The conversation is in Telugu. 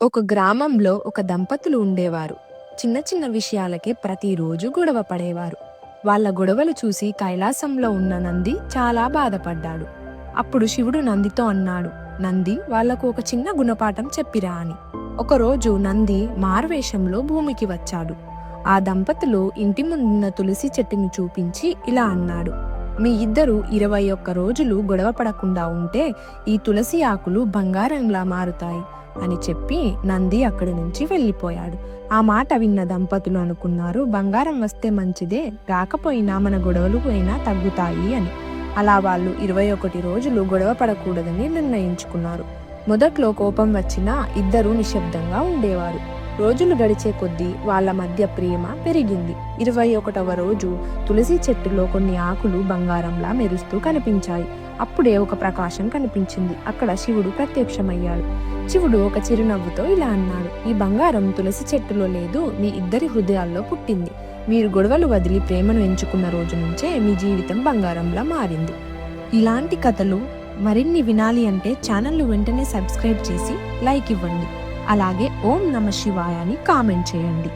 ఒక గ్రామంలో ఒక దంపతులు ఉండేవారు. చిన్న చిన్న విషయాలకే ప్రతిరోజు గొడవ పడేవారు. వాళ్ళ గొడవలు చూసి కైలాసంలో ఉన్న నంది చాలా బాధపడ్డాడు. అప్పుడు శివుడు నందితో అన్నాడు, నంది వాళ్లకు ఒక చిన్న గుణపాఠం చెప్పిరా అని. ఒకరోజు నంది మారువేషంలో భూమికి వచ్చాడు. ఆ దంపతులు ఇంటి ముందున్న తులసి చెట్టును చూపించి ఇలా అన్నాడు, మీ ఇద్దరు 21 రోజులు గొడవ పడకుండా ఉంటే ఈ తులసి ఆకులు బంగారంలా మారుతాయి అని చెప్పి నంది అక్కడి నుంచి వెళ్ళిపోయాడు. ఆ మాట విన్న దంపతులు అనుకున్నారు, బంగారం వస్తే మంచిదే, రాకపోయినా మన గొడవలు పోయినా తగ్గుతాయి అని. అలా వాళ్ళు 21 రోజులు గొడవ పడకూడదని నిర్ణయించుకున్నారు. మొదట్లో కోపం వచ్చినా ఇద్దరూ నిశ్శబ్దంగా ఉండేవారు. రోజులు గడిచే కొద్దీ వాళ్ళ మధ్య ప్రేమ పెరిగింది. 21వ రోజు తులసి చెట్టులో కొన్ని ఆకులు బంగారంలా మెరుస్తూ కనిపించాయి. అప్పుడే ఒక ప్రకాశం కనిపించింది. అక్కడ శివుడు ప్రత్యక్షమయ్యాడు. శివుడు ఒక చిరునవ్వుతో ఇలా అన్నాడు, ఈ బంగారం తులసి చెట్టులో లేదు, మీ ఇద్దరి హృదయాల్లో పుట్టింది. మీరు గొడవలు వదిలి ప్రేమను ఎంచుకున్న రోజు నుంచే మీ జీవితం బంగారంలా మారింది. ఇలాంటి కథలు మరిన్ని వినాలి అంటే ఛానల్ను వెంటనే సబ్స్క్రైబ్ చేసి లైక్ ఇవ్వండి. అలాగే ఓం నమ శివాయ అని కామెంట్ చేయండి.